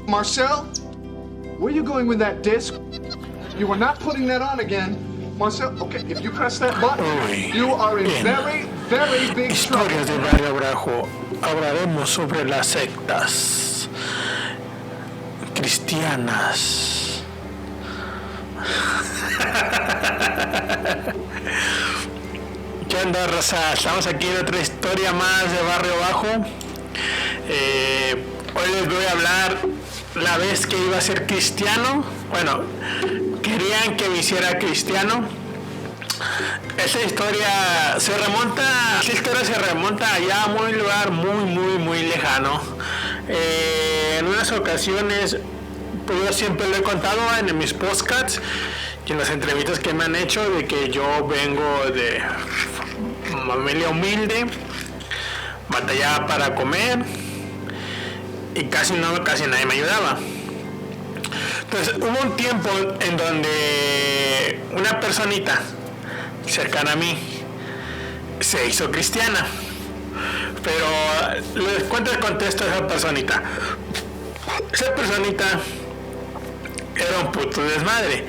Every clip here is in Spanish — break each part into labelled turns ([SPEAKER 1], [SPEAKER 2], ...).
[SPEAKER 1] Marcel, where are you going with that disc? You are not putting that on again. Marcel, okay, if you press that button, you are in very, very big trouble.
[SPEAKER 2] Historias de Barrio Abajo. Hablaremos sobre las sectas cristianas. ¿Qué onda, raza? Estamos aquí en otra historia más de Barrio Bajo. Hoy les voy a hablar la vez que iba a ser cristiano. Bueno, querían que me hiciera cristiano. Esta historia se remonta allá a un lugar muy lejano. En unas ocasiones, pues yo siempre lo he contado en mis podcasts y en las entrevistas que me han hecho, de que yo vengo de familia humilde, batallaba para comer y casi nadie me ayudaba. Entonces hubo un tiempo en donde una personita cercana a mí se hizo cristiana, pero les cuento el contexto de esa personita. Esa personita era un puto desmadre,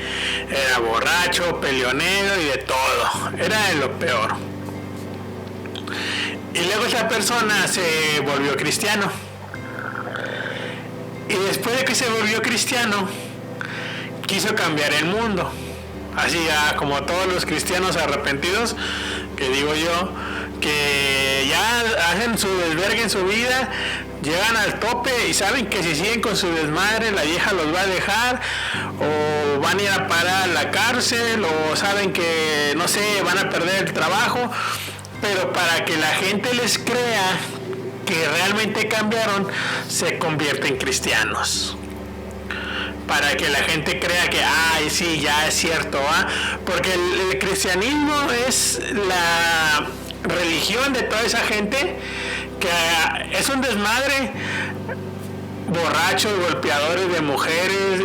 [SPEAKER 2] era borracho, peleonero y de todo, era de lo peor. Y luego esa persona se volvió cristiano. Y después de que se volvió cristiano, quiso cambiar el mundo. Así ya, como todos los cristianos arrepentidos, que digo yo, que ya hacen su desvergue en su vida, llegan al tope y saben que si siguen con su desmadre, la vieja los va a dejar, o van a ir a parar a la cárcel, o saben que, no sé, van a perder el trabajo. Pero para que la gente les crea que realmente cambiaron, se convierten en cristianos. Para que la gente crea que, ay, sí, ya es cierto, porque el cristianismo es la religión de toda esa gente que es un desmadre, borrachos, golpeadores de mujeres,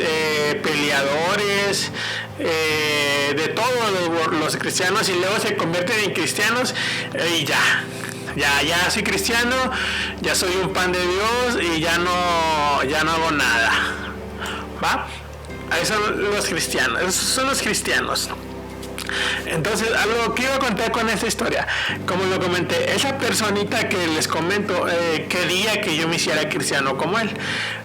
[SPEAKER 2] peleadores, de todos los cristianos, y luego se convierten en cristianos y ya soy cristiano, ya soy un pan de Dios y ya no hago nada. ¿Va? Esos son los cristianos. Entonces, algo que iba a contar con esta historia, como lo comenté, esa personita que les comento, quería que yo me hiciera cristiano como él.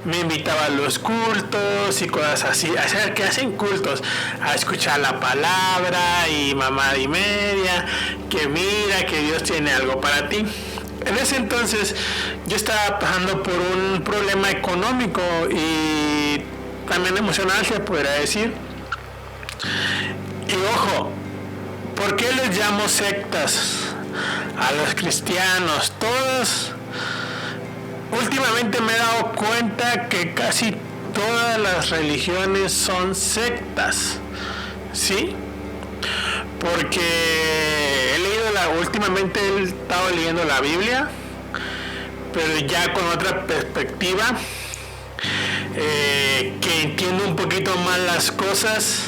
[SPEAKER 2] Me invitaba a los cultos y cosas así, o sea, que hacen cultos, a escuchar la palabra y mamada y media, que mira que Dios tiene algo para ti. En ese entonces yo estaba pasando por un problema económico y también emocional, se podría decir. Y ojo, ¿por qué les llamo sectas a los cristianos? Todos, últimamente me he dado cuenta que casi todas las religiones son sectas, ¿sí? Porque últimamente he estado leyendo la Biblia, pero ya con otra perspectiva, que entiendo un poquito más las cosas,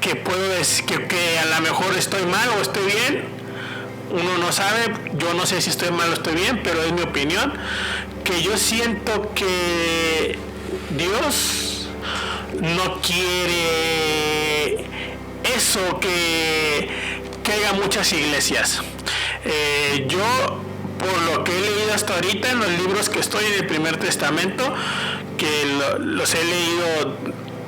[SPEAKER 2] que puedo decir que a lo mejor estoy mal o estoy bien. Uno no sabe, yo no sé si estoy mal o estoy bien, pero es mi opinión, que yo siento que Dios no quiere eso, que haya muchas iglesias. Yo, por lo que he leído hasta ahorita en los libros que estoy en el Primer Testamento, que los he leído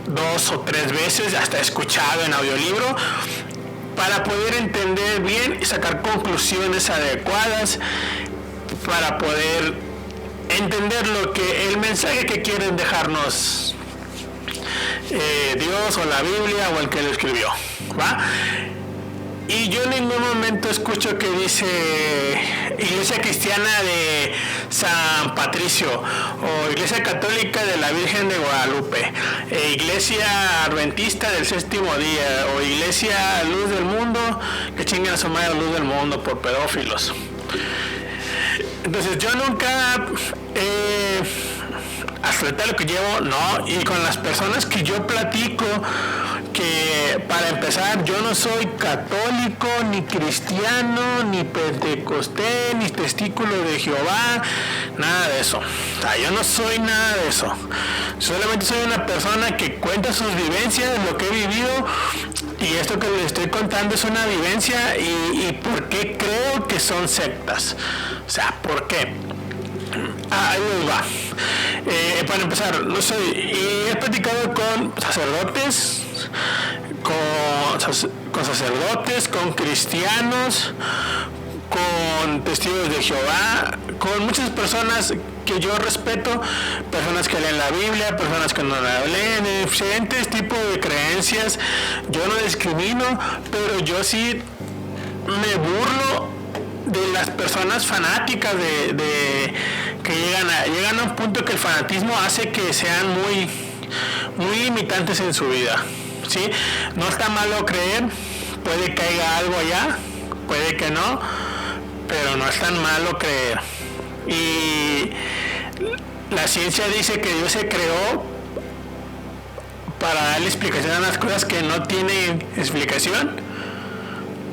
[SPEAKER 2] 2 o 3 veces, hasta he escuchado en audiolibro, para poder entender bien y sacar conclusiones adecuadas, para poder entender el mensaje que quieren dejarnos Dios o la Biblia o el que lo escribió, ¿va? Y yo en ningún momento escucho que dice Iglesia Cristiana de San Patricio, o Iglesia Católica de la Virgen de Guadalupe, Iglesia Adventista del Séptimo Día, o Iglesia Luz del Mundo, que chingan a su madre Luz del Mundo por pedófilos. Entonces yo nunca, ahorita lo que llevo, no, y con las personas que yo platico, que para empezar yo no soy católico, ni cristiano, ni pentecostés, ni testículo de Jehová, nada de eso. O sea, yo no soy nada de eso. Solamente soy una persona que cuenta sus vivencias, lo que he vivido, y esto que les estoy contando es una vivencia y por qué creo que son sectas. O sea, ¿por qué? Ahí les va. Para empezar, no soy, y he platicado con sacerdotes, con sacerdotes, con cristianos, con testigos de Jehová, con muchas personas que yo respeto, personas que leen la Biblia, personas que no la leen, diferentes tipos de creencias. Yo no discrimino, pero yo sí me burlo de las personas fanáticas que llegan a un punto que el fanatismo hace que sean muy limitantes en su vida, ¿sí? No está malo creer, puede que haya algo allá, puede que no, pero no es tan malo creer. Y la ciencia dice que Dios se creó para darle explicación a las cosas que no tienen explicación,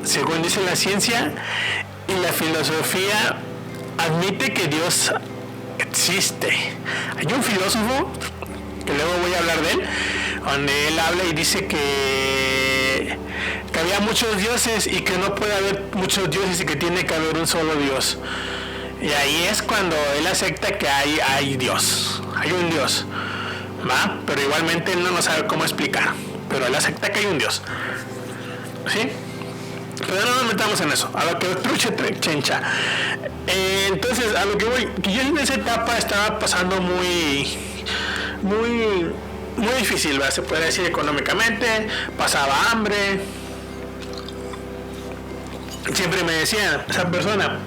[SPEAKER 2] según dice la ciencia. Y la filosofía admite que Dios existe. Hay un filósofo, que luego voy a hablar de él, donde él habla y dice que había muchos dioses y que no puede haber muchos dioses y que tiene que haber un solo Dios. Y ahí es cuando él acepta que hay Dios, hay un Dios, ¿va? Pero igualmente él no sabe cómo explicar, pero él acepta que hay un Dios, ¿sí? Pero no nos metamos en eso, a lo que truche chencha. Entonces, a lo que voy, que yo en esa etapa estaba pasando muy difícil, ¿verdad? Se puede decir, económicamente, pasaba hambre. Siempre me decía esa persona,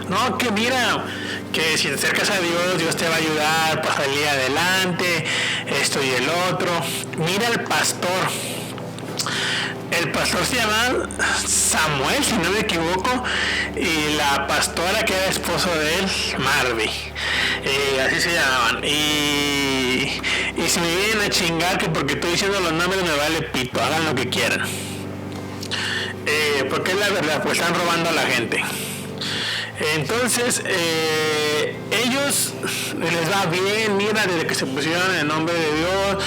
[SPEAKER 2] no, que mira, que si te acercas a Dios, Dios te va a ayudar para salir adelante, esto y el otro. Mira el pastor. El pastor se llama Samuel, si no me equivoco, y la pastora que era esposo de él, Marvi, así se llamaban. Y si me vienen a chingar que porque estoy diciendo los nombres me vale pito, hagan lo que quieran. Porque es la verdad, pues están robando a la gente. Entonces, ellos les va bien, mira, desde que se pusieron en nombre de Dios,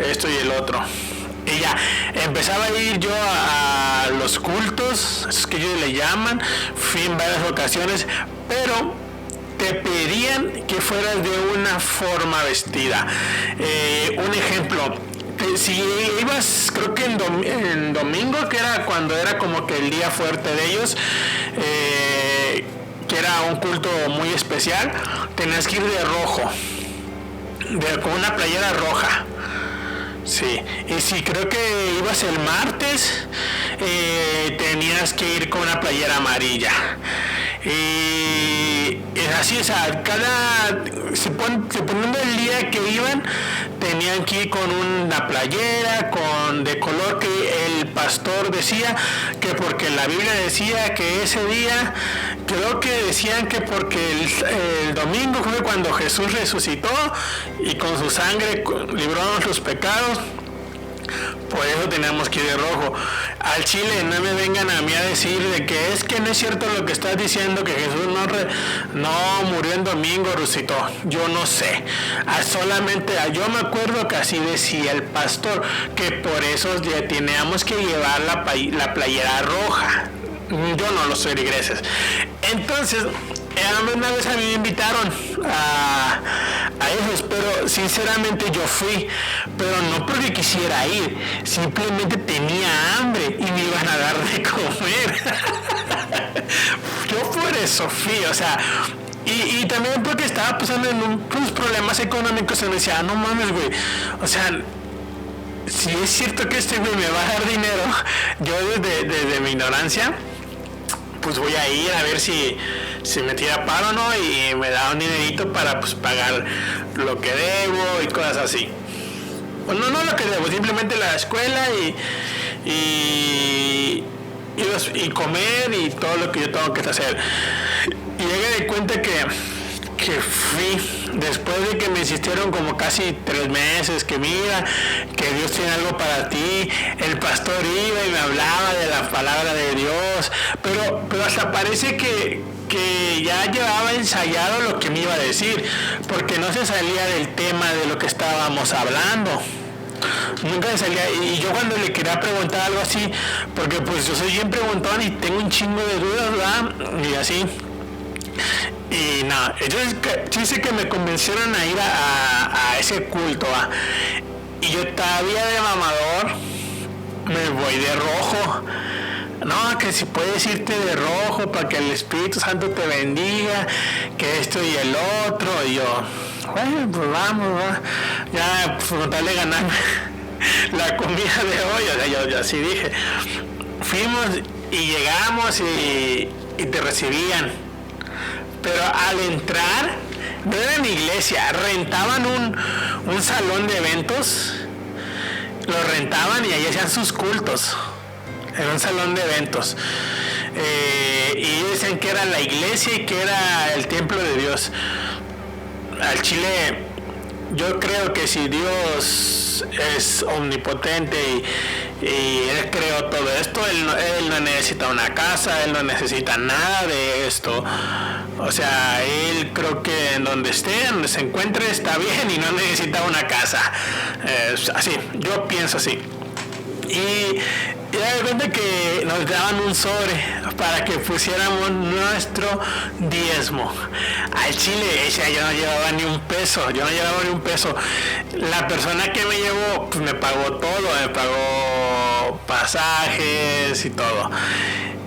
[SPEAKER 2] esto y el otro. Y ya, empezaba a ir yo a los cultos, esos que ellos le llaman, fui en varias ocasiones, pero te pedían que fueras de una forma vestida. Un ejemplo, si ibas, creo que en domingo, que era cuando era como que el día fuerte de ellos, que era un culto muy especial, tenías que ir de rojo, con una playera roja. Sí, y si creo que ibas el martes, tenías que ir con una playera amarilla. Y es así, o sea, dependiendo del día que iban, tenían que ir con una playera de color que el pastor decía, que porque la Biblia decía que ese día, creo que decían que porque el domingo fue cuando Jesús resucitó y con su sangre libró nuestros pecados. Por eso tenemos que ir de rojo. Al chile no me vengan a mí a decir de que es que no es cierto lo que estás diciendo, que Jesús no murió en domingo, resucitó. Yo no sé. Solamente yo me acuerdo que así decía el pastor, que por eso ya teníamos que llevar la playera roja. Yo no los feligreses. Entonces, una vez a mí me invitaron a esos, pero sinceramente yo fui, pero no porque quisiera ir, simplemente tenía hambre y me iban a dar de comer. Yo por eso fui, o sea, y también porque estaba pasando en unos problemas económicos, y me decía, no mames, güey, o sea, si es cierto que este güey me va a dar dinero, yo desde mi ignorancia, pues voy a ir a ver si me tira paro o no, y me da un dinerito para pues pagar lo que debo y cosas así. Pues no lo que debo, simplemente la escuela y comer y todo lo que yo tengo que hacer. Y llegué de cuenta que que fui, después de que me insistieron como casi 3 meses, que mira, que Dios tiene algo para ti, el pastor iba y me hablaba de la palabra de Dios, pero hasta parece que ya llevaba ensayado lo que me iba a decir, porque no se salía del tema de lo que estábamos hablando. Nunca me salía, y yo cuando le quería preguntar algo así, porque pues yo soy bien preguntón y tengo un chingo de dudas, ¿verdad? Y así. Y nada, entonces sí que me convencieron a ir a ese culto, ¿va? Y yo todavía de mamador me voy de rojo. No, que si puedes irte de rojo para que el Espíritu Santo te bendiga, que esto y el otro. Y yo, bueno, pues vamos, va. Ya, pues con tal de ganar la comida de hoy, o sea, yo así dije. Fuimos y llegamos y te recibían. Pero al entrar, no era mi iglesia, rentaban un salón de eventos, lo rentaban y ahí hacían sus cultos. Era un salón de eventos. Y ellos decían que era la iglesia y que era el templo de Dios. Al Chile, yo creo que si Dios es omnipotente y Él creó todo esto, él no necesita una casa, Él no necesita nada de esto. O sea, Él creo que en donde esté, donde se encuentre, está bien y no necesita una casa. Así, yo pienso así. Y de repente que nos daban un sobre para que pusiéramos nuestro diezmo. Al Chile, yo no llevaba ni un peso, La persona que me llevó, pues me pagó todo, me pagó pasajes y todo.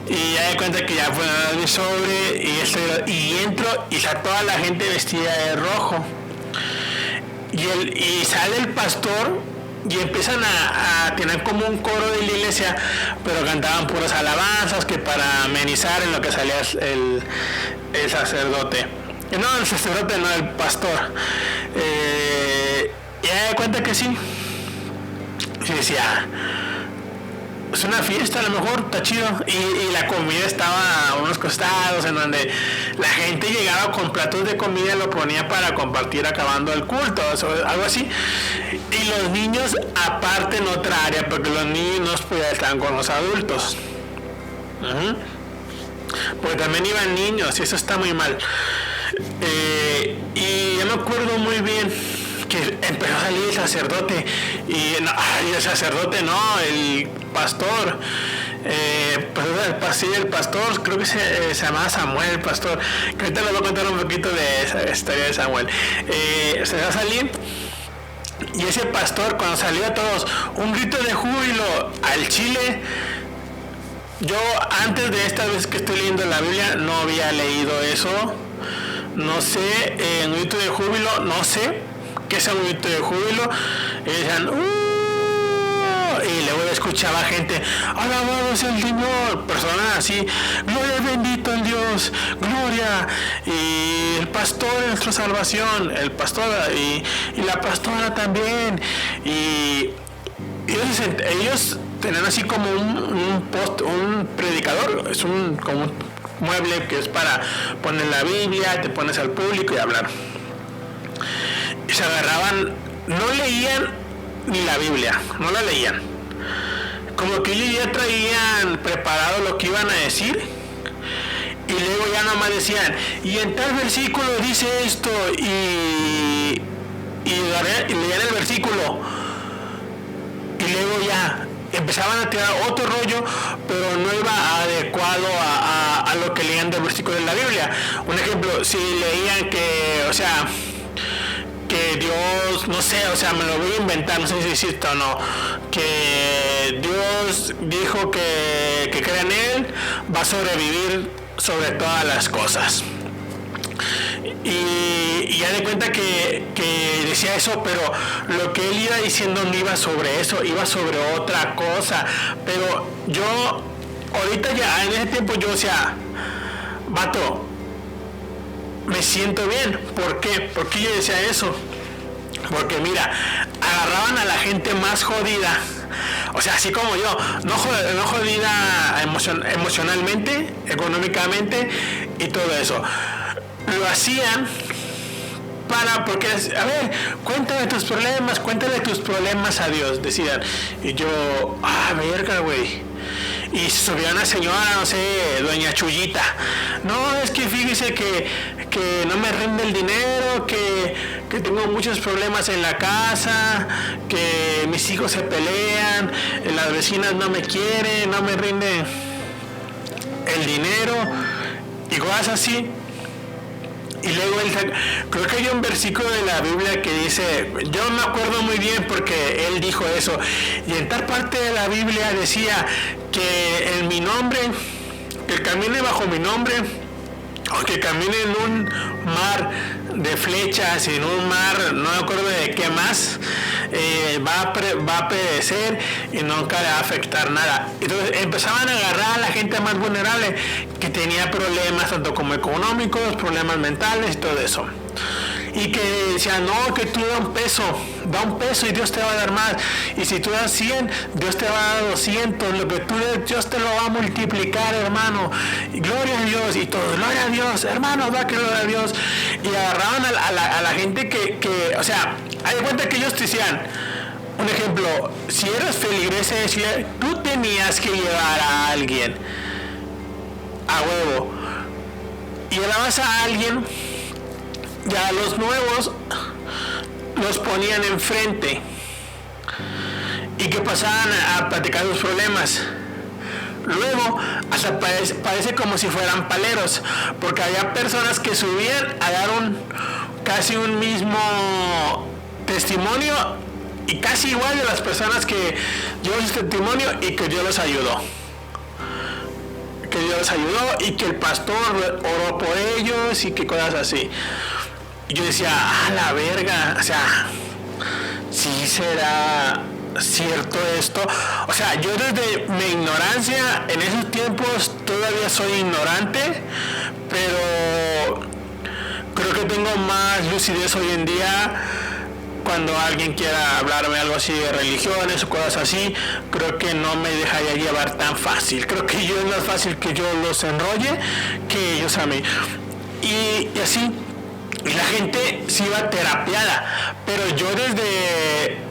[SPEAKER 2] Y ya de cuenta que ya fue mi sobre y entro y está toda la gente vestida de rojo. Y sale el pastor y empiezan a tener como un coro de la iglesia, pero cantaban puras alabanzas que para amenizar en lo que salía el sacerdote. No, el sacerdote no, el pastor. Y ya de cuenta que sí. Y decía, es una fiesta, a lo mejor está chido. Y la comida estaba a unos costados en donde la gente llegaba con platos de comida y lo ponía para compartir acabando el culto, algo así. Y los niños aparte en otra área, porque los niños pues estaban con los adultos. Porque también iban niños y eso está muy mal. Y yo me acuerdo muy bien que empezó a salir el sacerdote el sacerdote no, el pastor, el pastor, creo que se llamaba Samuel, el pastor, que ahorita les voy a contar un poquito de esa historia de Samuel. Se va a salir y ese pastor, cuando salió a todos, un grito de júbilo al Chile. Yo antes de esta vez que estoy leyendo la Biblia no había leído eso, no sé, un grito de júbilo, no sé qué es un grito de júbilo, y decían y luego escuchaba gente, alabado sea el Señor, personas así, gloria bendito el Dios, gloria, y el pastor es nuestra salvación, el pastor y la pastora también, y ellos tenían así como un predicador, es como un mueble que es para poner la Biblia, te pones al público y hablar. Y se agarraban, no leían ni la Biblia, no la leían. Como que ellos ya traían preparado lo que iban a decir y luego ya nomás decían, y en tal versículo dice esto y leían el versículo y luego ya empezaban a tirar otro rollo, pero no iba adecuado a lo que leían del versículo de la Biblia. Un ejemplo, si leían que Dios, no sé, o sea, me lo voy a inventar, no sé si existe o no, que Dios dijo que crea en Él, va a sobrevivir sobre todas las cosas. Y ya de cuenta que decía eso, pero lo que él iba diciendo no iba sobre eso, iba sobre otra cosa. Pero yo, ahorita ya, en ese tiempo yo decía, vato, me siento bien. ¿Por qué? ¿Por qué yo decía eso? Porque mira, agarraban a la gente más jodida, o sea, así como yo, no jodida emocionalmente, económicamente y todo eso. Lo hacían hermana, porque, a ver, cuéntale tus problemas a Dios, decían. Y yo, verga, güey. Y subía una señora, no sé, doña Chuyita. No, es que fíjese que no me rinde el dinero, que tengo muchos problemas en la casa, que mis hijos se pelean, las vecinas no me quieren, no me rinden el dinero, y cosas así. Y luego creo que hay un versículo de la Biblia que dice, yo me acuerdo muy bien porque él dijo eso, y en tal parte de la Biblia decía que en mi nombre, que camine bajo mi nombre, o que camine en un mar de flechas, en un mar, no me acuerdo de qué más, va a perecer y nunca le va a afectar nada. Entonces empezaban a agarrar a la gente más vulnerable que tenía problemas tanto como económicos, problemas mentales y todo eso. Y que decían, no, que tú da un peso y Dios te va a dar más. Y si tú das 100, Dios te va a dar 200. Lo que tú des, Dios te lo va a multiplicar, hermano. Y gloria a Dios. Y todo, gloria a Dios, hermano, da que gloria a Dios. Y agarraban a la gente que, o sea, hay cuenta que ellos te decían, un ejemplo, si eras feligrese, decía, tú tenías que llevar a alguien a huevo. Y llevabas a alguien, ya los nuevos los ponían enfrente y que pasaban a platicar sus problemas. Luego hasta parece como si fueran paleros, porque había personas que subían a dar casi un mismo testimonio y casi igual de las personas que dio su testimonio y que Dios los ayudó. Que Dios los ayudó y que el pastor oró por ellos y que cosas así. Y yo decía, la verga, o sea, ¿sí será cierto esto? O sea, yo desde mi ignorancia, en esos tiempos todavía soy ignorante, pero creo que tengo más lucidez hoy en día. Cuando alguien quiera hablarme algo así de religiones o cosas así, creo que no me dejaría llevar tan fácil. Creo que yo es más fácil que yo los enrolle que ellos a mí. Y así. Y la gente sí iba terapiada, pero yo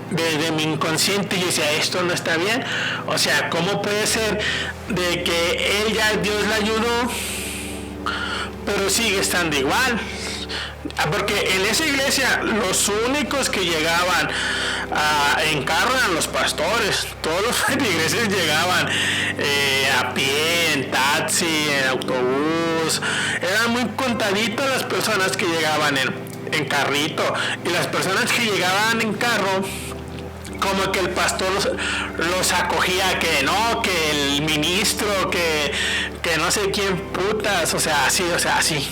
[SPEAKER 2] desde mi inconsciente yo decía, esto no está bien. O sea, ¿cómo puede ser de que él ya Dios le ayudó, pero sigue estando igual? Porque en esa iglesia los únicos que llegaban en carro eran los pastores. Todos los feligreses llegaban a pie, en taxi, en autobús. Eran muy contaditas las personas que llegaban en carrito. Y las personas que llegaban en carro, como que el pastor los acogía, que no, que el ministro, que no sé quién putas, o sea, así.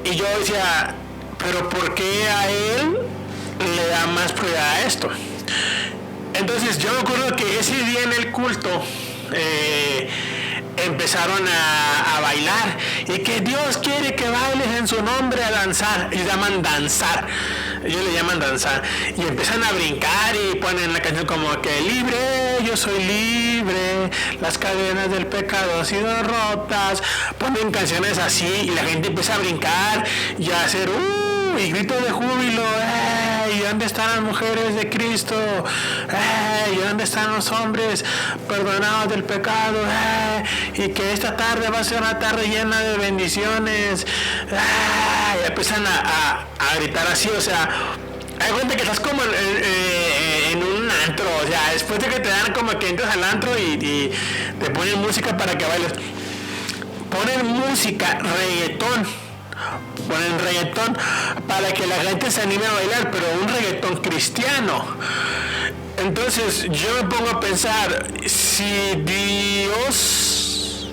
[SPEAKER 2] Y yo decía, pero ¿por qué a él le da más prioridad a esto? Entonces yo me acuerdo que ese día en el culto empezaron a bailar y que Dios quiere que bailes en su nombre, a danzar. Ellos llaman danzar, ellos le llaman danzar, y empiezan a brincar y ponen la canción como que libre, yo soy libre, las cadenas del pecado han sido rotas. Ponen canciones así y la gente empieza a brincar y a hacer y gritos de júbilo. ¿Y dónde están las mujeres de Cristo? ¿Y dónde están los hombres perdonados del pecado? Y que esta tarde va a ser una tarde llena de bendiciones. Y empiezan a gritar así, o sea, hay cuenta que estás como en un antro, o sea, después de que te dan como que entras al antro y te ponen música para que bailes. Ponen música, ponen reggaetón para que la gente se anime a bailar, pero un reggaetón cristiano. Entonces yo me pongo a pensar, si Dios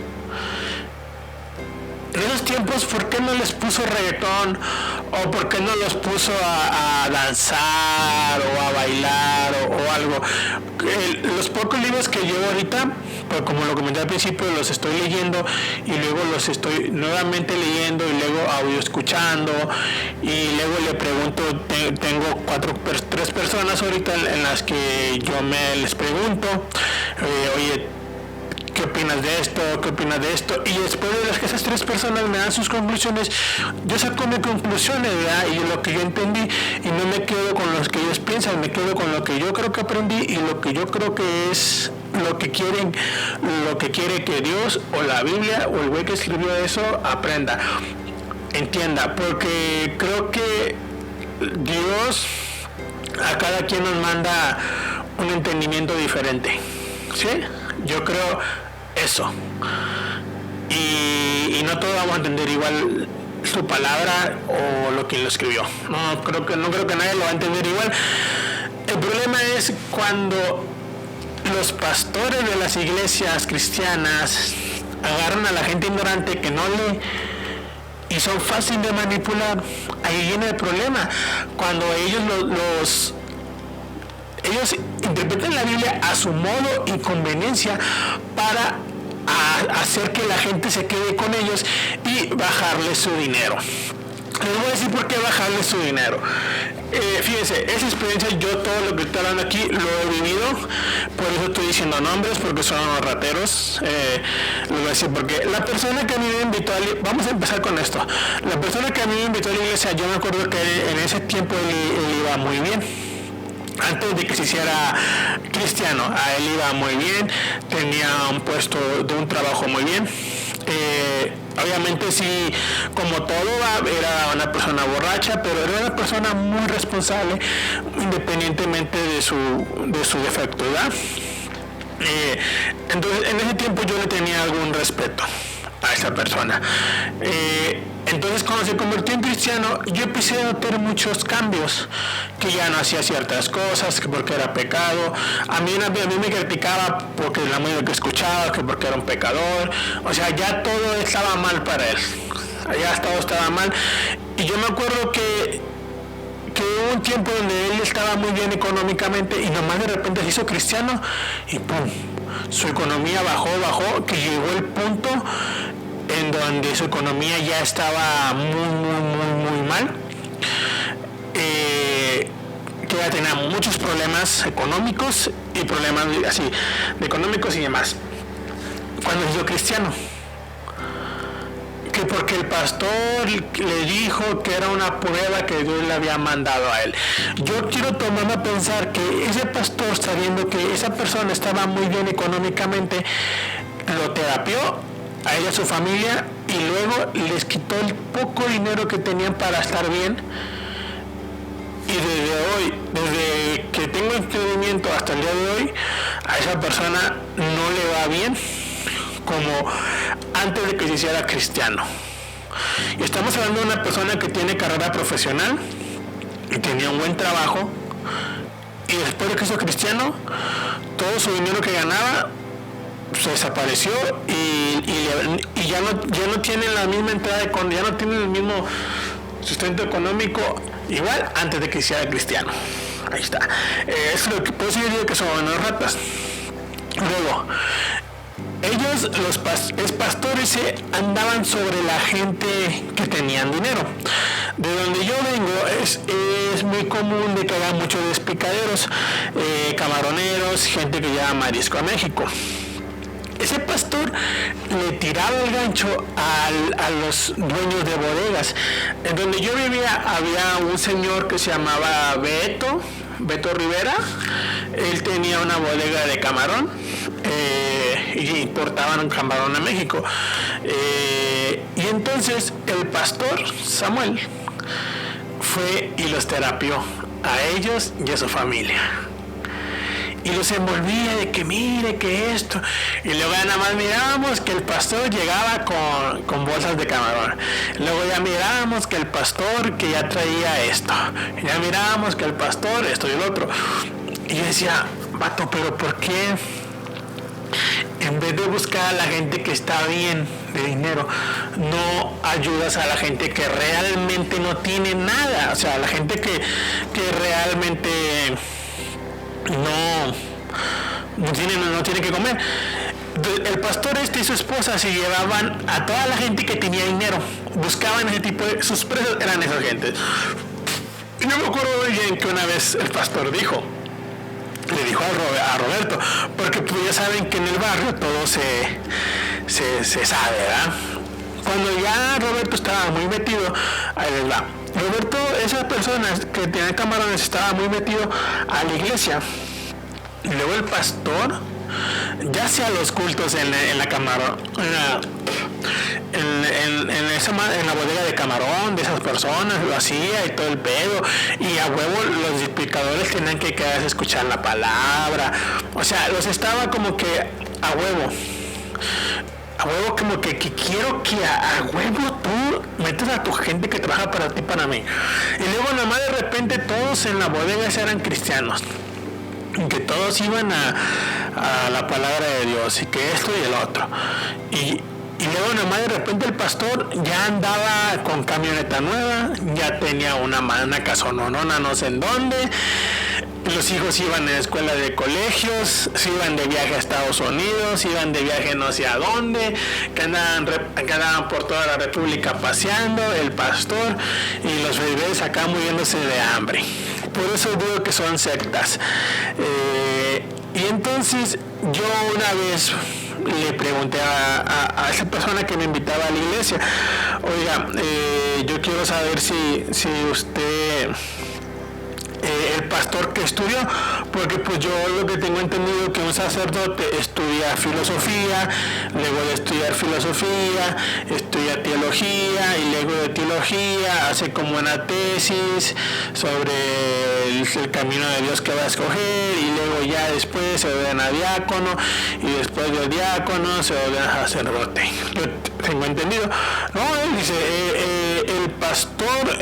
[SPEAKER 2] en esos tiempos, ¿por qué no les puso reggaetón? ¿O por qué no los puso a danzar o a bailar o algo? Los pocos libros que llevo ahorita, pues como lo comenté al principio, los estoy leyendo y luego los estoy nuevamente leyendo y luego audio escuchando y luego le pregunto, tengo 3 personas ahorita en las que yo les pregunto, oye, ¿qué opinas de esto? ¿Qué opinas de esto? Y después de que esas 3 personas me dan sus conclusiones, yo saco mis conclusiones, ¿verdad? Y lo que yo entendí, y no me quedo con los que ellos piensan, me quedo con lo que yo creo que aprendí y lo que yo creo que es lo que quiere que Dios o la Biblia o el güey que escribió eso aprenda, entienda, porque creo que Dios a cada quien nos manda un entendimiento diferente, ¿sí? Yo creo eso. Y no todos vamos a entender igual su palabra o lo que lo escribió. No creo que nadie lo va a entender igual. El problema es cuando los pastores de las iglesias cristianas agarran a la gente ignorante que no lee y son fáciles de manipular. Ahí viene el problema. Cuando ellos interpretan la Biblia a su modo y conveniencia para hacer que la gente se quede con ellos y bajarle su dinero. Les voy a decir por qué bajarle su dinero. Fíjense, esa experiencia, yo todo lo que estoy hablando aquí lo he vivido, por eso estoy diciendo nombres, porque son unos rateros. Les voy a decir porque la persona que a mí me invitó vamos a empezar con esto. La persona que a mí me invitó a la iglesia, yo me acuerdo que en ese tiempo él iba muy bien. Antes de que se hiciera cristiano, a él iba muy bien, tenía un puesto de un trabajo muy bien. Obviamente sí, como todo, era una persona borracha, pero era una persona muy responsable, independientemente de su defecto, ¿verdad? Entonces, en ese tiempo yo le tenía algún respeto a esa persona. Entonces, cuando se convirtió en cristiano, yo empecé a notar muchos cambios, que ya no hacía ciertas cosas, que porque era pecado. A mí me criticaba porque la música que escuchaba, que porque era un pecador. O sea, ya todo estaba mal para él. Ya todo estaba mal. Y yo me acuerdo que hubo un tiempo donde él estaba muy bien económicamente y nomás de repente se hizo cristiano y ¡pum! Su economía bajó, que llegó el punto en donde su economía ya estaba muy mal, que ya tenía muchos problemas económicos y problemas así, de económicos y demás. Cuando se hizo cristiano, que porque el pastor le dijo que era una prueba que Dios le había mandado a él. Yo quiero tomarme a pensar que ese pastor, sabiendo que esa persona estaba muy bien económicamente, lo terapió a ella, a su familia, y luego les quitó el poco dinero que tenían para estar bien. Y desde que tengo entendimiento hasta el día de hoy, a esa persona no le va bien como antes de que se hiciera cristiano. Y estamos hablando de una persona que tiene carrera profesional y tenía un buen trabajo, y después de que hizo cristiano, todo su dinero que ganaba se desapareció y ya no tienen la misma entrada, ya no tienen el mismo sustento económico igual antes de que hiciera cristiano. Ahí está. Es lo que puedo decir, que son unos ratas. Luego, ellos, los pastores, andaban sobre la gente que tenían dinero. De donde yo vengo es muy común de que haya muchos despicaderos, camaroneros, gente que lleva marisco a México. Ese pastor le tiraba el gancho a los dueños de bodegas. En donde yo vivía había un señor que se llamaba Beto Rivera. Él tenía una bodega de camarón y importaban un camarón a México. Y entonces el pastor Samuel fue y los terapió a ellos y a su familia. Y los envolvía de que mire que esto, y luego ya nada más mirábamos que el pastor llegaba con bolsas de camarón, luego ya mirábamos que el pastor que ya traía esto, y ya mirábamos que el pastor esto y el otro. Y yo decía, vato, pero ¿por qué en vez de buscar a la gente que está bien de dinero, no ayudas a la gente que realmente no tiene nada? O sea, la gente que realmente no tiene que comer. El pastor y su esposa se llevaban a toda la gente que tenía dinero, buscaban ese tipo de, sus precios eran esa gente. Y yo me acuerdo muy bien que una vez el pastor dijo le dijo a Roberto, porque pues ya saben que en el barrio todo se sabe, ¿verdad? Cuando ya Roberto estaba muy metido, ahí les va. Roberto, esa persona que tenía camarones, estaba muy metido a la iglesia. Y luego el pastor, ya sea los cultos en la camarón, en la bodega de camarón de esas personas, lo hacía y todo el pedo, y a huevo los explicadores tenían que quedarse a escuchar la palabra, o sea, los estaba como que a huevo como que quiero que a huevo tú metas a tu gente que trabaja para ti, para mí. Y luego nada más de repente todos en la bodega eran cristianos, que todos iban a la palabra de Dios y que esto y el otro. Y luego nada más de repente el pastor ya andaba con camioneta nueva, ya tenía una casononona no sé en dónde. Los hijos iban a la escuela de colegios, se iban de viaje a Estados Unidos, iban de viaje no sé a dónde, que andaban por toda la República paseando, el pastor, y los bebés acá muriéndose de hambre. Por eso digo que son sectas. Y entonces yo una vez le pregunté a esa persona que me invitaba a la iglesia, oiga, yo quiero saber si usted... el pastor que estudió, porque pues yo lo que tengo entendido que un sacerdote estudia filosofía, luego de estudiar filosofía estudia teología, y luego de teología hace como una tesis sobre el camino de Dios que va a escoger, y luego ya después se ordena diácono, y después de diácono se ordena sacerdote. Yo tengo entendido, no, él dice, el pastor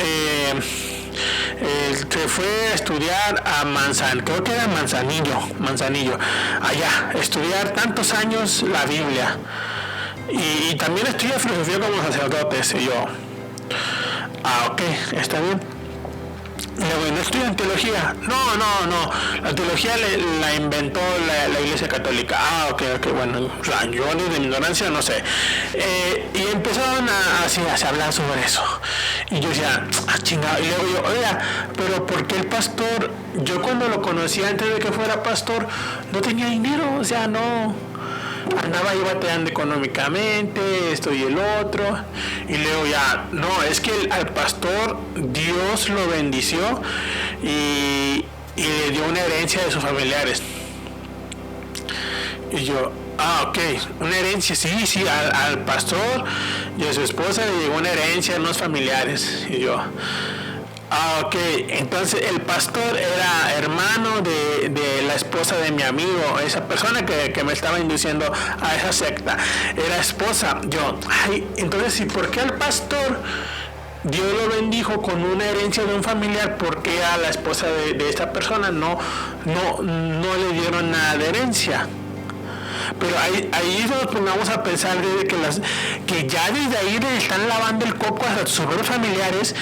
[SPEAKER 2] se fue a estudiar a creo que era Manzanillo, allá, estudiar tantos años la Biblia, y también estudia filosofía como sacerdote. Y yo, ok, está bien. Luego, ¿no estudian teología? No, la teología la inventó la Iglesia Católica. Ok, bueno, o sea, yo ni de mi ignorancia no sé. Y empezaron a hablar sobre eso. Y yo decía, chingado. Y luego yo, oiga, pero ¿por qué el pastor? Yo cuando lo conocí antes de que fuera pastor, no tenía dinero, o sea, no... andaba ahí bateando económicamente, esto y el otro, y luego ya, no, es que al pastor Dios lo bendició y le dio una herencia de sus familiares. Y yo, ok, una herencia, sí, al pastor y a su esposa le llegó una herencia de unos familiares. Y yo, ok, entonces el pastor era hermano de la esposa de mi amigo, esa persona que me estaba induciendo a esa secta, era esposa. Yo, entonces, ¿y por qué al pastor Dios lo bendijo con una herencia de un familiar? ¿Por qué a la esposa de esta persona no le dieron nada de herencia? Pero ahí nos pongamos a pensar desde que ya desde ahí le están lavando el coco a sus familiares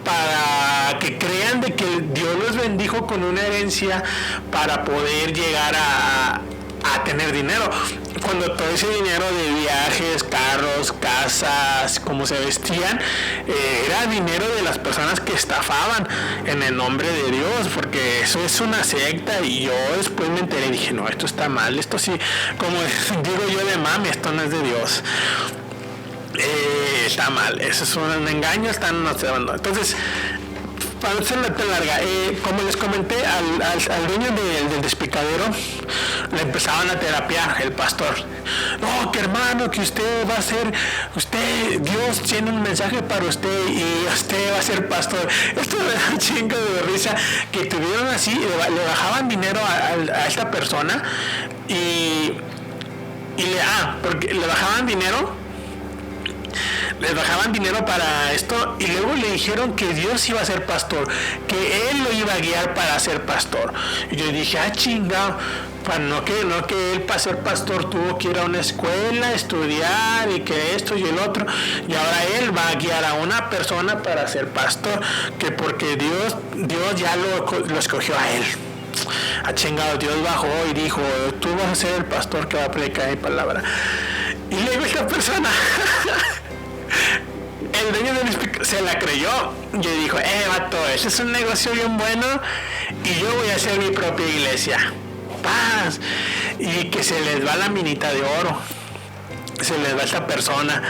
[SPEAKER 2] para que crean de que Dios los bendijo con una herencia para poder llegar a tener dinero, cuando todo ese dinero de viajes, carros, casas, cómo se vestían, era dinero de las personas que estafaban en el nombre de Dios, porque eso es una secta. Y yo después me enteré y dije, no, esto está mal, esto sí, como digo yo de mami, esto no es de Dios. Está mal, eso es un engaño, están observando. Entonces, para no ser tan larga, como les comenté, al dueño del despicadero le empezaban a terapiar el pastor. No, que hermano, que usted va a ser, Dios tiene un mensaje para usted y usted va a ser pastor. Esto me da un chingo de risa, que tuvieron así, le bajaban dinero a esta persona porque le bajaban dinero. Les bajaban dinero para esto, y luego le dijeron que Dios iba a ser pastor, que Él lo iba a guiar para ser pastor. Y yo dije, chingado, no que él para ser pastor tuvo que ir a una escuela, estudiar y que esto y el otro, y ahora Él va a guiar a una persona para ser pastor, que porque Dios ya lo escogió a Él. Chingado, Dios bajó y dijo, tú vas a ser el pastor que va a predicar mi palabra. Y luego esta persona el dueño se la creyó y dijo, vato, ese es un negocio bien bueno y yo voy a hacer mi propia iglesia. paz, y que se les va la minita de oro, se les va a esta persona,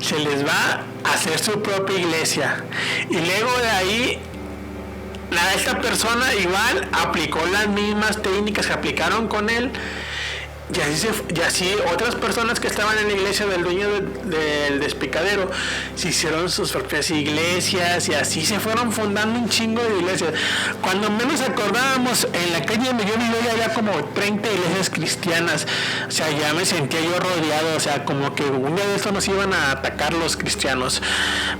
[SPEAKER 2] se les va a hacer su propia iglesia, y luego de ahí esta persona igual aplicó las mismas técnicas que aplicaron con él. Y así otras personas que estaban en la iglesia del dueño del despicadero se hicieron sus propias iglesias, y así se fueron fundando un chingo de iglesias. Cuando menos acordábamos, en la calle donde yo vivía ya había como 30 iglesias cristianas. O sea, ya me sentía yo rodeado, o sea, como que un día de esto nos iban a atacar los cristianos,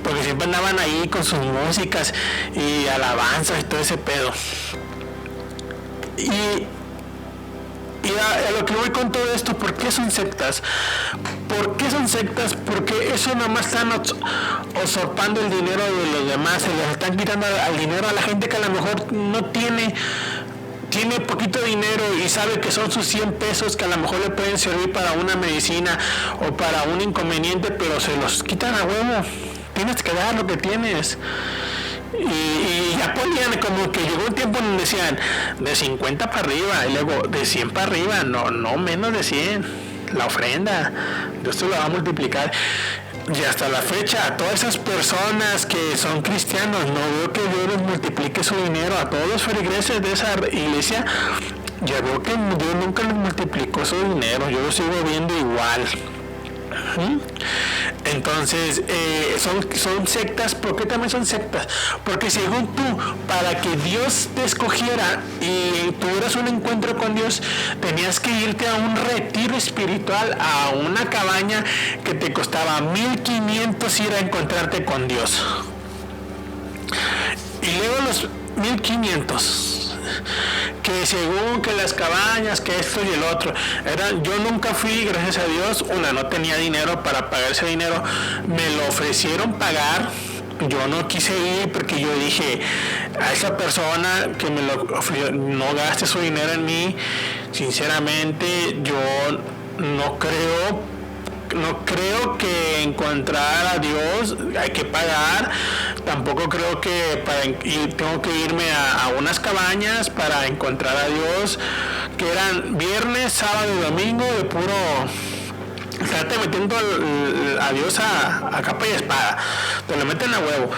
[SPEAKER 2] porque siempre andaban ahí con sus músicas y alabanzas y todo ese pedo. Y a lo que voy con todo esto, ¿por qué son sectas? ¿Por qué son sectas? Porque eso nada más están usurpando el dinero de los demás, se les están quitando al dinero a la gente que a lo mejor no tiene poquito dinero y sabe que son sus 100 pesos que a lo mejor le pueden servir para una medicina o para un inconveniente, pero se los quitan a huevo. Tienes que dar lo que tienes. Y ya ponían como que llegó un tiempo en donde decían de 50 para arriba y luego de 100 para arriba, no menos de 100, la ofrenda, Dios te lo va a multiplicar. Y hasta la fecha, a todas esas personas que son cristianos, no veo que Dios les multiplique su dinero. A todos los feligreses de esa iglesia, ya veo que Dios nunca les multiplicó su dinero, yo lo sigo viendo igual. Entonces son sectas. ¿Por qué también son sectas? Porque según tú, para que Dios te escogiera y tuvieras un encuentro con Dios, tenías que irte a un retiro espiritual, a una cabaña que te costaba 1,500 ir a encontrarte con Dios. Y luego los 1,500 que según que las cabañas, que esto y el otro, yo nunca fui, gracias a Dios, no tenía dinero para pagar ese dinero, me lo ofrecieron pagar, yo no quise ir porque yo dije, a esa persona que me lo ofreció, no gaste su dinero en mí, sinceramente yo no creo que encontrar a Dios hay que pagar. Tampoco creo que tengo que irme a unas cabañas para encontrar a Dios, que eran viernes, sábado y domingo de puro estarte metiendo a Dios a capa y espada, te lo meten a huevo.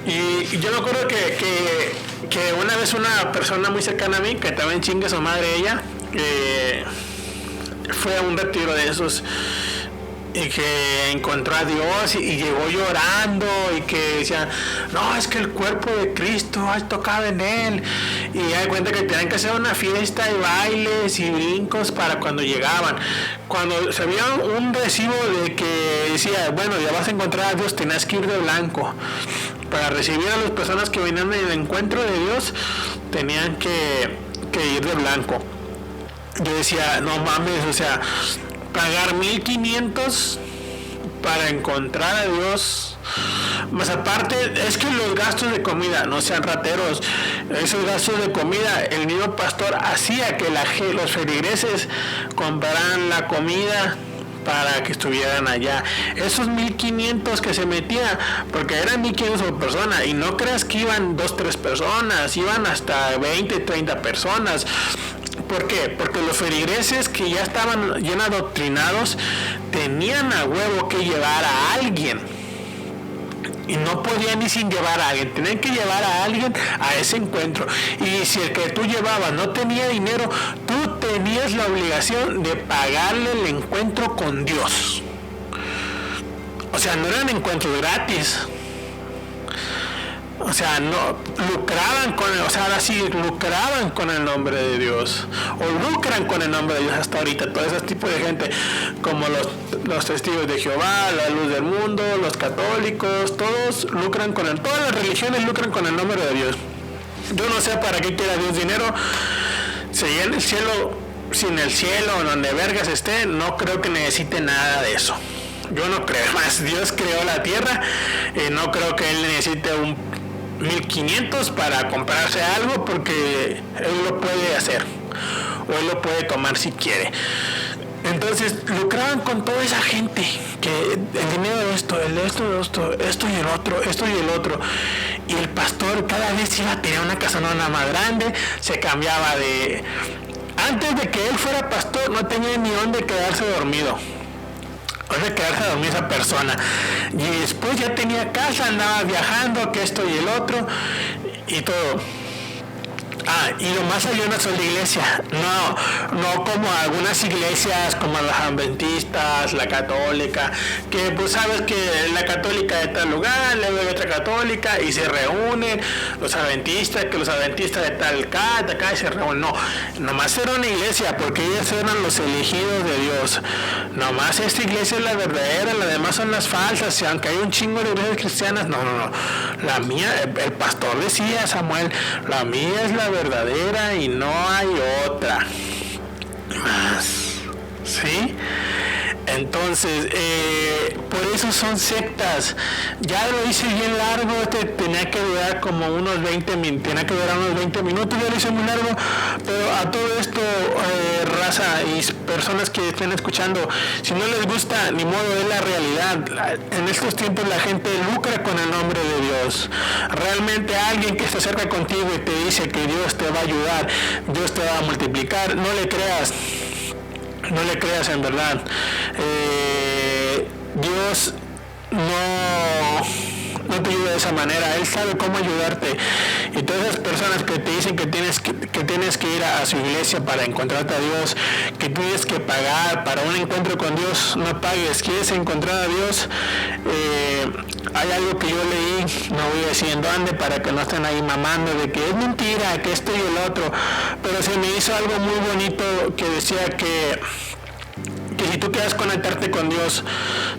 [SPEAKER 2] Y yo me acuerdo que una vez una persona muy cercana a mí, que también chingue su madre ella, fue a un retiro de esos y que encontró a Dios y llegó llorando y que decía, no, es que el cuerpo de Cristo ha tocado en él, y hay cuenta que tenían que hacer una fiesta y bailes y brincos para cuando llegaban. Cuando se veía un recibo de que decía, bueno, ya vas a encontrar a Dios, tenías que ir de blanco. Para recibir a las personas que venían en el encuentro de Dios, tenían que ir de blanco. Yo decía, no mames, o sea, pagar 1,500 para encontrar a Dios, más aparte es que los gastos de comida, no sean rateros, esos gastos de comida, el mismo pastor hacía que los feligreses compraran la comida para que estuvieran allá. Esos 1,500 que se metía, porque eran 1,500 por persona, y no creas que iban 2-3 personas, iban hasta 20-30 personas. ¿Por qué? Porque los feligreses que ya estaban bien adoctrinados tenían a huevo que llevar a alguien, y no podían ni sin llevar a alguien, tenían que llevar a alguien a ese encuentro. Y si el que tú llevabas no tenía dinero, tú tenías la obligación de pagarle el encuentro con Dios. O sea, no eran encuentros gratis. O sea, no lucraban lucraban con el nombre de Dios, o lucran con el nombre de Dios hasta ahorita. Todo ese tipo de gente, como los testigos de Jehová, la luz del mundo, los católicos, todas las religiones lucran con el nombre de Dios. Yo no sé para qué quiera Dios dinero. Si en el cielo, sin el cielo, donde vergas esté, no creo que necesite nada de eso. Yo no creo. Más Dios creó la tierra, no creo que Él necesite 1,500 para comprarse algo, porque Él lo puede hacer, o Él lo puede tomar si quiere. Entonces lucraban con toda esa gente, que el dinero de esto y el otro, y el pastor cada vez iba a tener una casonona más grande, se cambiaba de antes de que él fuera pastor no tenía ni dónde quedarse dormido. De quedarse a dormir esa persona, y después ya tenía casa, andaba viajando, que esto y el otro y todo. Y nomás había una sola iglesia, no como algunas iglesias como las adventistas, la católica, que pues sabes que la católica de tal lugar, luego hay otra católica y se reúnen los adventistas, que los adventistas de tal acá y se reúnen. No, nomás era una iglesia porque ellos eran los elegidos de Dios. Nomás esta iglesia es la verdadera, las demás son las falsas, y aunque hay un chingo de iglesias cristianas, no. La mía, el pastor decía, Samuel, la mía es la verdadera y no hay otra más, ¿sí? Entonces, por eso son sectas. Ya lo hice bien largo, tenía que durar como unos 20 minutos, ya lo hice muy largo, pero a todo esto, raza y personas que estén escuchando, si no les gusta, ni modo, es la realidad. En estos tiempos la gente lucra con el nombre de Dios. Realmente alguien que está cerca contigo y te dice que Dios te va a ayudar, Dios te va a multiplicar, no le creas en verdad. Dios no te ayuda de esa manera. Él sabe cómo ayudarte. Y todas esas personas que te dicen que tienes que ir a su iglesia para encontrarte a Dios, que tienes que pagar para un encuentro con Dios, no pagues. ¿Quieres encontrar a Dios? Hay algo que yo leí, no voy a decir en dónde para que no estén ahí mamando de que es mentira, que esto y el otro, pero se me hizo algo muy bonito que decía que si tú quieres conectarte con Dios,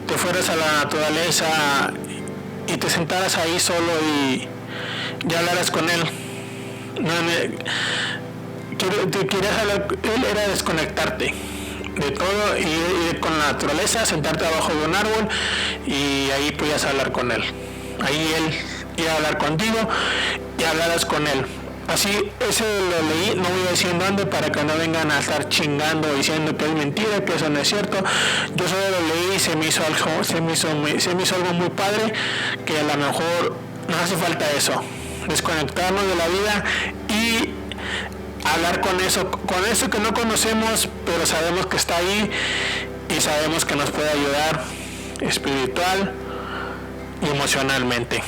[SPEAKER 2] te fueras a la naturaleza y te sentaras ahí solo y hablaras con Él. Querías hablar, Él era desconectarte de todo y con la naturaleza, sentarte abajo de un árbol y ahí podías hablar con Él. Ahí Él iba a hablar contigo y hablaras con Él. Así, ese lo leí, no voy a decir en dónde para que no vengan a estar chingando diciendo que es mentira, que eso no es cierto. Yo solo lo leí y se me hizo algo muy padre, que a lo mejor nos hace falta eso, desconectarnos de la vida y hablar con eso que no conocemos, pero sabemos que está ahí y sabemos que nos puede ayudar espiritual y emocionalmente.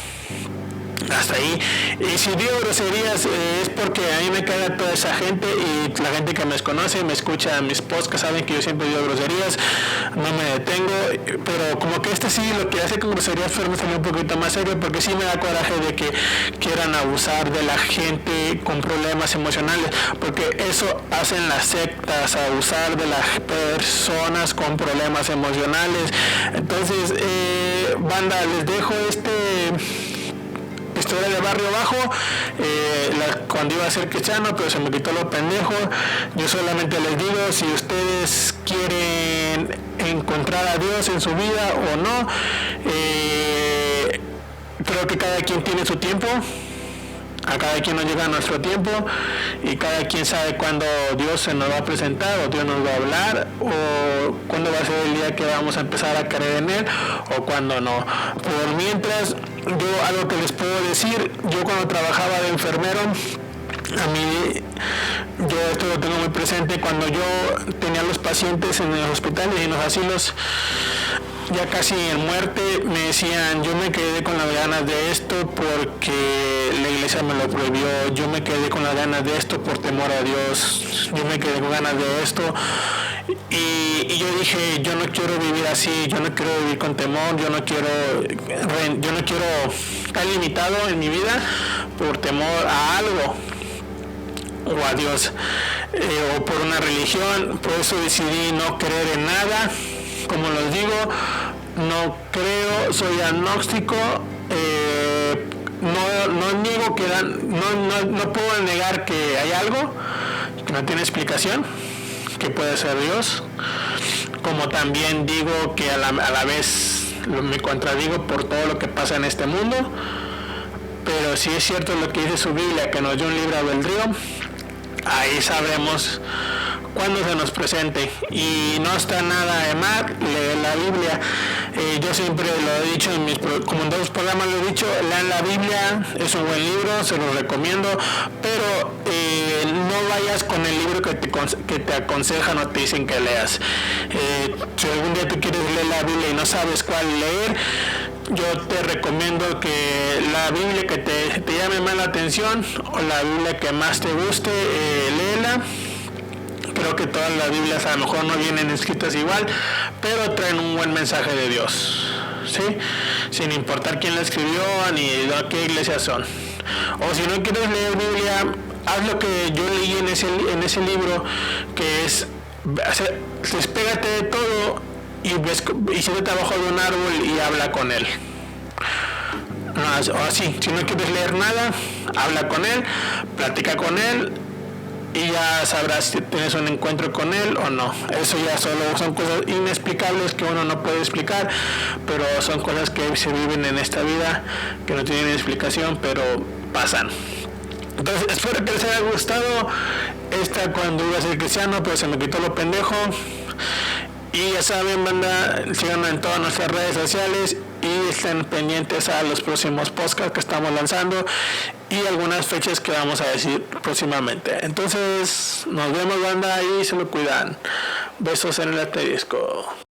[SPEAKER 2] Hasta ahí. Y si digo groserías es porque a mí me cae toda esa gente, y la gente que me conoce, me escucha mis podcasts, saben que yo siempre digo groserías, no me detengo, pero como que sí lo que hace con groserías, pero me salió un poquito más serio, porque sí me da coraje de que quieran abusar de la gente con problemas emocionales, porque eso hacen las sectas, abusar de las personas con problemas emocionales. Entonces, banda, les dejo historia de Barrio Bajo, cuando iba a ser cristiano, pero se me quitó lo pendejo. Yo solamente les digo, si ustedes quieren encontrar a Dios en su vida o no, creo que cada quien tiene su tiempo. A cada quien nos llega nuestro tiempo y cada quien sabe cuándo Dios se nos va a presentar o Dios nos va a hablar o cuándo va a ser el día que vamos a empezar a creer en Él o cuándo no. Por mientras, yo algo que les puedo decir, yo cuando trabajaba de enfermero, a mí, yo esto lo tengo muy presente, cuando yo tenía los pacientes en los hospitales y en los asilos, ya casi en muerte, me decían, yo me quedé con las ganas de esto porque la iglesia me lo prohibió, yo me quedé con las ganas de esto por temor a Dios, yo me quedé con ganas de esto y yo dije, yo no quiero vivir así, yo no quiero vivir con temor, yo no quiero estar limitado en mi vida por temor a algo o a Dios o por una religión. Por eso decidí no creer en nada. Como les digo, no creo, soy agnóstico, no puedo negar que hay algo que no tiene explicación, que puede ser Dios, como también digo que a la vez me contradigo por todo lo que pasa en este mundo, pero si es cierto lo que dice su Biblia, que nos dio un libre albedrío, ahí sabremos cuando se nos presente. Y no está nada de mal leer la Biblia. Yo siempre lo he dicho como en 2 programas lo he dicho, lean la Biblia, es un buen libro, se lo recomiendo, pero no vayas con el libro que te aconsejan o te dicen que leas. Si algún día tú quieres leer la Biblia y no sabes cuál leer, yo te recomiendo que la Biblia que te llame más la atención o la Biblia que más te guste, léela. Creo que todas las Biblias a lo mejor no vienen escritas igual, pero traen un buen mensaje de Dios, ¿sí? Sin importar quién la escribió ni de qué iglesia son. O si no quieres leer Biblia, haz lo que yo leí en ese libro, que es despégate de todo y siéntate abajo de un árbol y habla con él. O así, si no quieres leer nada, habla con él, platica con él y ya sabrás si tienes un encuentro con él o no. Eso ya solo son cosas inexplicables que uno no puede explicar, pero son cosas que se viven en esta vida, que no tienen explicación, pero pasan. Entonces espero que les haya gustado cuando iba a ser cristiano, pero se me quitó lo pendejo. Y ya saben, banda, síganos en todas nuestras redes sociales y estén pendientes a los próximos podcasts que estamos lanzando y algunas fechas que vamos a decir próximamente. Entonces, nos vemos, banda, y se lo cuidan. Besos en el asterisco.